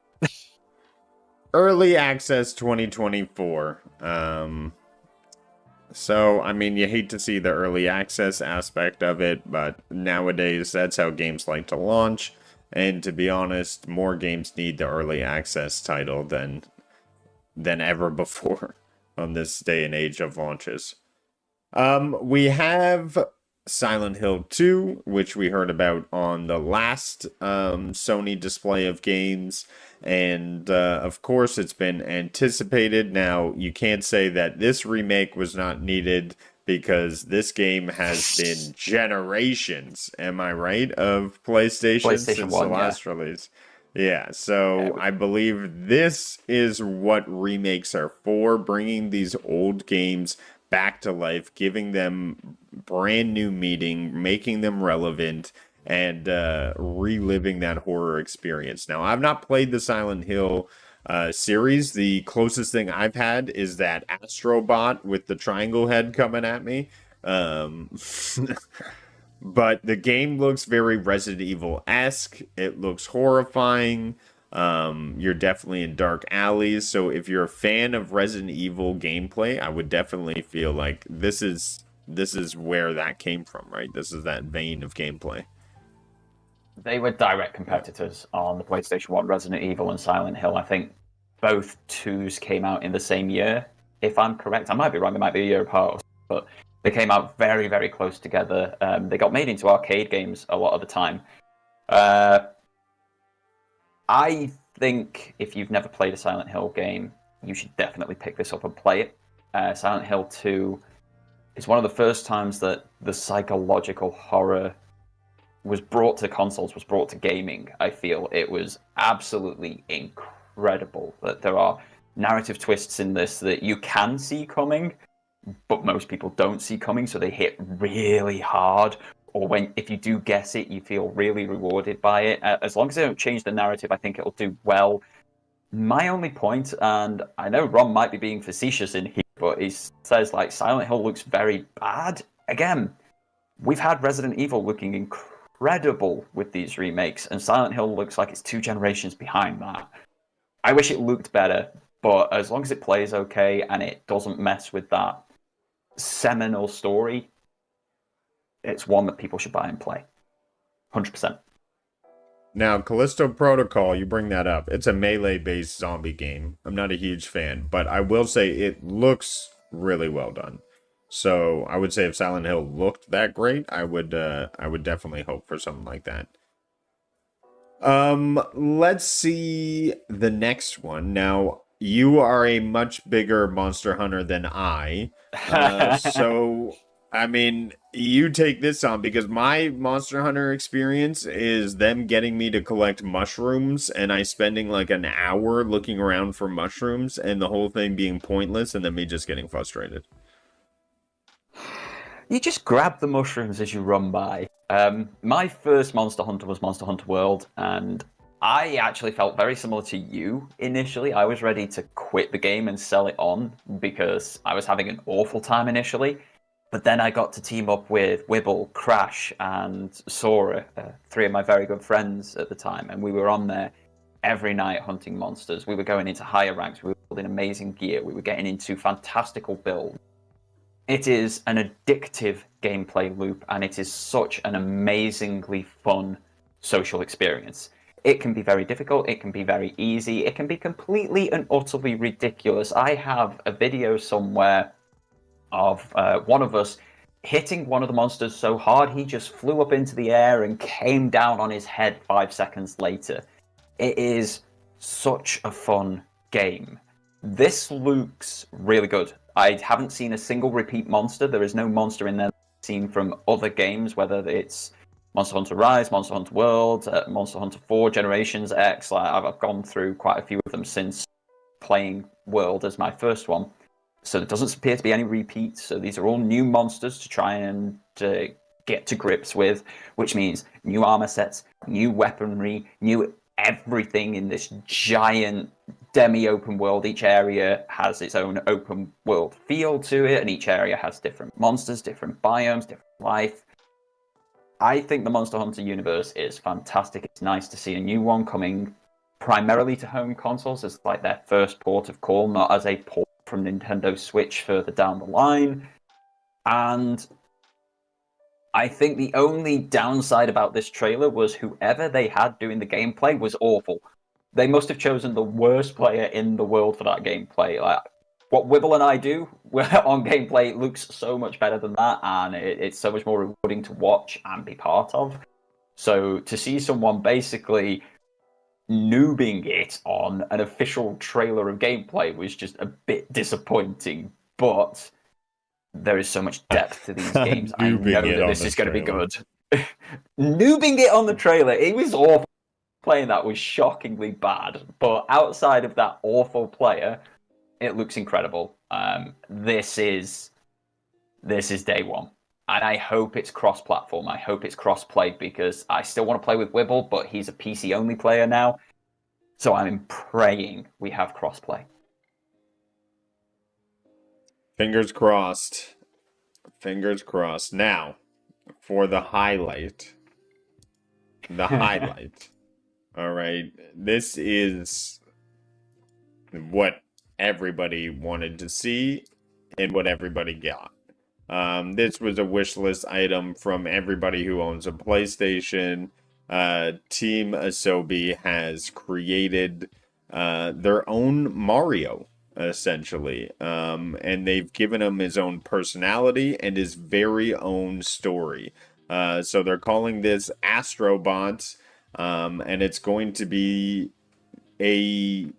[SPEAKER 1] early access 2024. So, I mean, you hate to see the early access aspect of it, but nowadays that's how games like to launch. And to be honest, more games need the early access title than ever before on this day and age of launches. We have Silent Hill 2, which we heard about on the last Sony display of games. And of course, it's been anticipated. Now, you can't say that this remake was not needed because this game has been generations, am I right, of PlayStation since
[SPEAKER 2] 1,
[SPEAKER 1] the last release. Yeah, so
[SPEAKER 2] yeah.
[SPEAKER 1] I believe this is what remakes are for, bringing these old games back to life, giving them brand new meaning, making them relevant, and reliving that horror experience. Now, I've not played the Silent Hill series. The closest thing I've had is that Astrobot with the triangle head coming at me. But the game looks very Resident Evil-esque. It looks horrifying. You're definitely in dark alleys. So if you're a fan of Resident Evil gameplay, I would definitely feel like this is where that came from, right? This is that vein of gameplay.
[SPEAKER 2] They were direct competitors on the PlayStation 1, Resident Evil and Silent Hill. I think both twos came out in the same year, if I'm correct. I might be wrong, they might be a year apart, but they came out very, very close together. They got made into arcade games a lot of the time. I think if you've never played a Silent Hill game, you should definitely pick this up and play it. Silent Hill 2 is one of the first times that the psychological horror was brought to consoles, was brought to gaming. I feel it was absolutely incredible that there are narrative twists in this that you can see coming, but most people don't see coming, so they hit really hard. or when if you do guess it, you feel really rewarded by it. As long as they don't change the narrative, I think it'll do well. My only point, and I know Ron might be being facetious in here, but he says like Silent Hill looks very bad. Again, we've had Resident Evil looking incredible with these remakes, and Silent Hill looks like it's 2 generations behind that. I wish it looked better, but as long as it plays okay and it doesn't mess with that seminal story, it's one that people should buy and play. 100%.
[SPEAKER 1] Now, Callisto Protocol, you bring that up. It's a melee-based zombie game. I'm not a huge fan, but I will say it looks really well done. So I would say if Silent Hill looked that great, I would definitely hope for something like that. Let's see the next one. Now, you are a much bigger Monster Hunter than I. So I mean, you take this on, because my Monster Hunter experience is them getting me to collect mushrooms and I spending like an hour looking around for mushrooms and the whole thing being pointless and then me just getting frustrated.
[SPEAKER 2] You just grab the mushrooms as you run by. My first Monster Hunter was Monster Hunter World, and I actually felt very similar to you initially. I was ready to quit the game and sell it on because I was having an awful time initially. But then I got to team up with Wibble, Crash, and Sora, 3 of my very good friends at the time, and we were on there every night hunting monsters. We were going into higher ranks, we were building amazing gear, we were getting into fantastical builds. It is an addictive gameplay loop, and it is such an amazingly fun social experience. It can be very difficult, it can be very easy, it can be completely and utterly ridiculous. I have a video somewhere of one of us hitting one of the monsters so hard he just flew up into the air and came down on his head 5 seconds later. It is such a fun game. This looks really good. I haven't seen a single repeat monster. There is no monster in there I've seen from other games, whether it's Monster Hunter Rise, Monster Hunter World, Monster Hunter 4, Generations X. I've gone through quite a few of them since playing World as my first one. So there doesn't appear to be any repeats. So these are all new monsters to try and get to grips with, which means new armor sets, new weaponry, new everything in this giant demi-open world. Each area has its own open world feel to it, and each area has different monsters, different biomes, different life. I think the Monster Hunter universe is fantastic. It's nice to see a new one coming primarily to home consoles as like their first port of call, not as a port from Nintendo Switch further down the line. And I think the only downside about this trailer was whoever they had doing the gameplay was awful. They must have chosen the worst player in the world for that gameplay. Like, what Wibble and I do on gameplay looks so much better than that, and it's so much more rewarding to watch and be part of. So to see someone basically noobing it on an official trailer of gameplay was just a bit disappointing, but there is so much depth to these games. I know that this is going to be good. Noobing it on the trailer, it was awful. Playing that was shockingly bad, but outside of that awful player, it looks incredible. This is day one. And I hope it's cross-platform. I hope it's cross-play, because I still want to play with Wibble, but he's a PC-only player now. So I'm praying we have cross-play.
[SPEAKER 1] Fingers crossed. Fingers crossed. Now, for the highlight. The highlight. All right. This is what everybody wanted to see and what everybody got. This was a wish list item from everybody who owns a PlayStation. Team Asobi has created their own Mario, essentially. And they've given him his own personality and his very own story. So they're calling this Astrobot, and it's going to be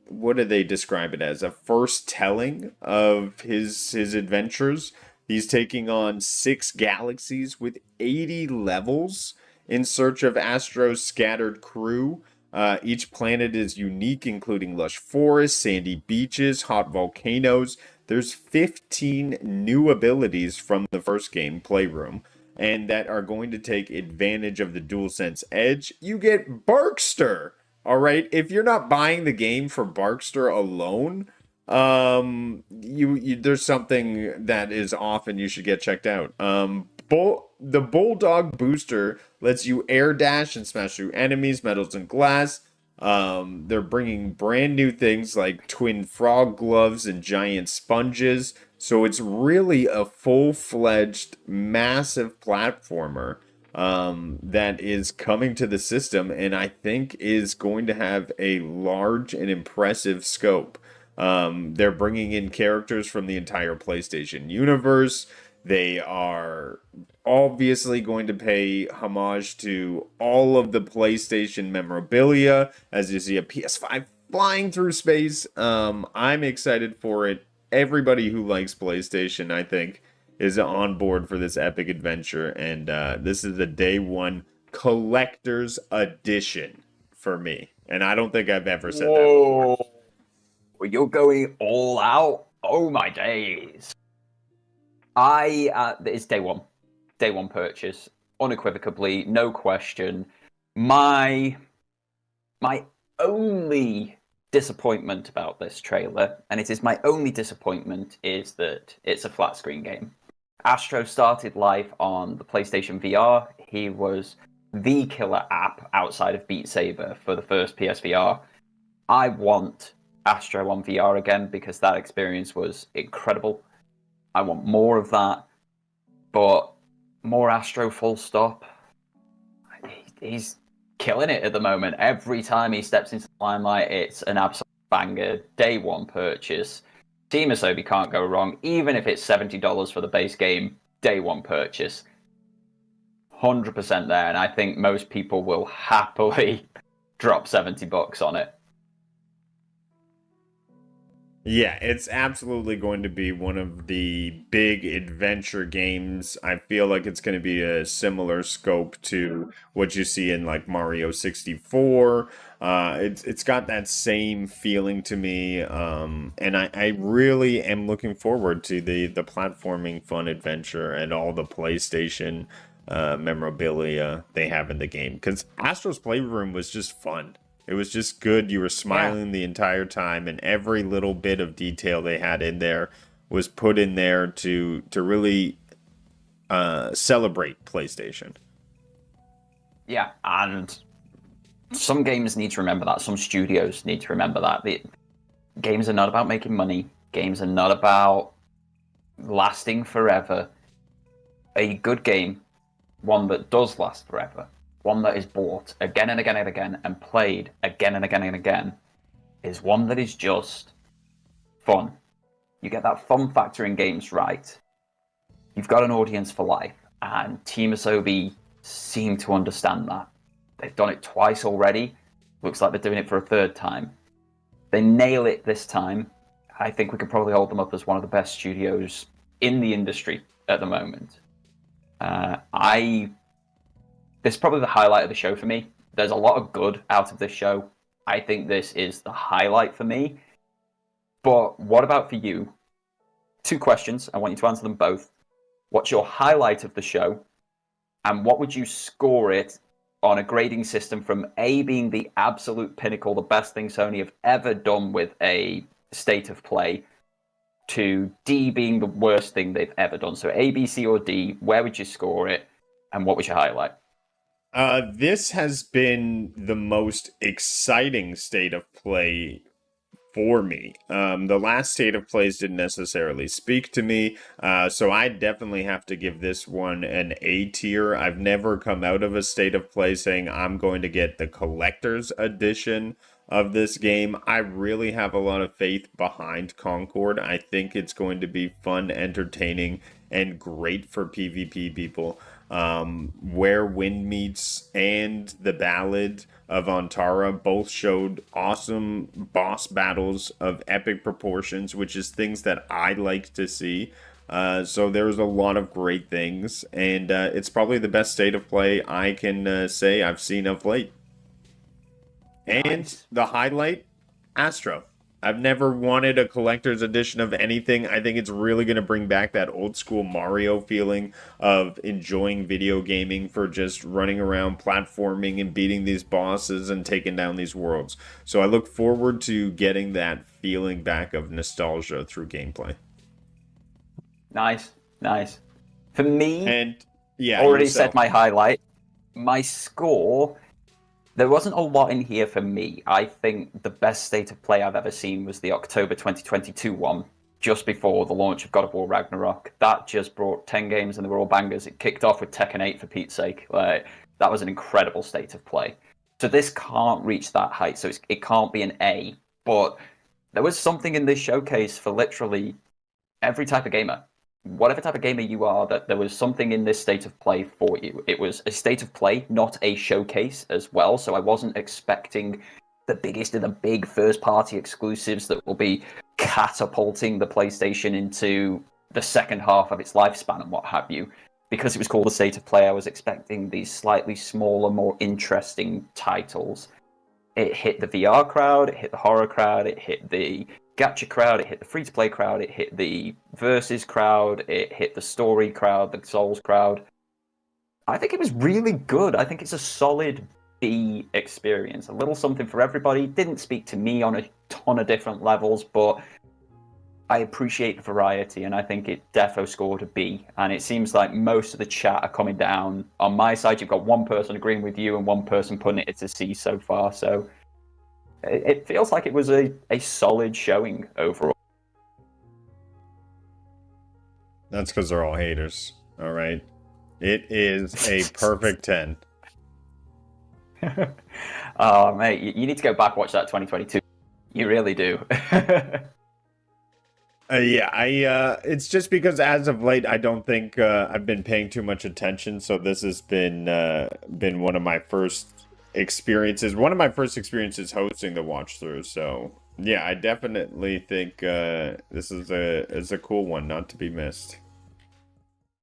[SPEAKER 1] what do they describe it as? A first telling of his adventures. He's taking on 6 galaxies with 80 levels in search of Astro's scattered crew. Each planet is unique, including lush forests, sandy beaches, hot volcanoes. There's 15 new abilities from the first game, Playroom. and that are going to take advantage of the DualSense Edge. You get Barkster. All right, if you're not buying the game for Barkster alone, you there's something that is off and you should get checked out. The Bulldog Booster lets you air dash and smash through enemies, metals, and glass. They're bringing brand new things like twin frog gloves and giant sponges. So it's really a full-fledged, massive platformer that is coming to the system, and I think is going to have a large and impressive scope. They're bringing in characters from the entire PlayStation universe. They are obviously going to pay homage to all of the PlayStation memorabilia as you see a PS5 flying through space. I'm excited for it. Everybody who likes PlayStation, I think, is on board for this epic adventure, and this is a day one collector's edition for me. And I don't think I've ever said that before.
[SPEAKER 2] You're going all out? Oh my days. It's day one purchase, unequivocally, no question. My only disappointment about this trailer, and it is my only disappointment, is that it's a flat screen game. Astro started life on the PlayStation VR. He was the killer app outside of Beat Saber for the first PSVR. I want Astro on VR again because that experience was incredible. I want more of that, but more Astro full stop. He's killing it at the moment. Every time he steps into the limelight, it's an absolute banger. Day one purchase. Team Asobi can't go wrong, even if it's $70 for the base game. Day one purchase. 100% there, and I think most people will happily drop $70 on it.
[SPEAKER 1] Yeah, it's absolutely going to be one of the big adventure games. I feel like it's going to be a similar scope to what you see in like Mario 64. It's got that same feeling to me, and I really am looking forward to the platforming fun adventure and all the PlayStation memorabilia they have in the game. Because Astro's Playroom was just fun. It was just good. You were smiling the entire time, and every little bit of detail they had in there was put in there to really celebrate PlayStation.
[SPEAKER 2] Yeah, and some games need to remember that. Some studios need to remember that. Games are not about making money. Games are not about lasting forever. A good game, one that does last forever, one that is bought again and again and again and played again and again and again, is one that is just fun. You get that fun factor in games right, you've got an audience for life, and Team Asobi seem to understand that. They've done it twice already. Looks like they're doing it for a third time. They nail it this time. I think we could probably hold them up as one of the best studios in the industry at the moment. This is probably the highlight of the show for me. There's a lot of good out of this show. I think this is the highlight for me. But what about for you? 2 questions. I want you to answer them both. What's your highlight of the show? And what would you score it on a grading system from A being the absolute pinnacle, the best thing Sony have ever done with a state of play, to D being the worst thing they've ever done? So A, B, C, or D, where would you score it? And what was your highlight?
[SPEAKER 1] This has been the most exciting state of play for me. The last state of plays didn't necessarily speak to me, so I definitely have to give this one an A tier. I've never come out of a state of play saying I'm going to get the collector's edition of this game. I really have a lot of faith behind Concord. I think it's going to be fun, entertaining, and great for PvP people. Where Wind Meets and the Ballad of Antara both showed awesome boss battles of epic proportions, which is things that I like to see. So there's a lot of great things, and it's probably the best state of play I can say I've seen of late. And the highlight, Astro. I've never wanted a collector's edition of anything. I think it's really going to bring back that old school Mario feeling of enjoying video gaming for just running around, platforming, and beating these bosses and taking down these worlds. So I look forward to getting that feeling back of nostalgia through gameplay.
[SPEAKER 2] Nice, nice. For me,
[SPEAKER 1] And yeah,
[SPEAKER 2] already said
[SPEAKER 1] yourself.
[SPEAKER 2] my highlight. My score, there wasn't a lot in here for me. I think the best state of play I've ever seen was the October 2022 one, just before the launch of God of War Ragnarok. That just brought 10 games and they were all bangers. It kicked off with Tekken 8 for Pete's sake. Like, that was an incredible state of play. So this can't reach that height, so it can't be an A. But there was something in this showcase for literally every type of gamer. Whatever type of gamer you are, that there was something in this state of play for you. It was a state of play, not a showcase as well. So I wasn't expecting the biggest of the big first-party exclusives that will be catapulting the PlayStation into the second half of its lifespan and what have you. Because it was called a state of play, I was expecting these slightly smaller, more interesting titles. It hit the VR crowd, it hit the horror crowd, it hit the gacha crowd, it hit the free-to-play crowd, it hit the versus crowd, it hit the story crowd, the Souls crowd. I think it was really good. I think it's a solid B experience. A little something for everybody. Didn't speak to me on a ton of different levels, but I appreciate the variety, and I think it defo scored a B. And it seems like most of the chat are coming down. On my side, you've got one person agreeing with you and one person putting it as a C so far, so it feels like it was a solid showing overall.
[SPEAKER 1] That's because they're all haters. All right. It is a perfect 10.
[SPEAKER 2] Oh, mate, you need to go back watch that 2022. You really do.
[SPEAKER 1] It's just because as of late, I don't think I've been paying too much attention. So this has been one of my first experiences hosting the watch through. So yeah, I definitely think this is a cool one, not to be missed.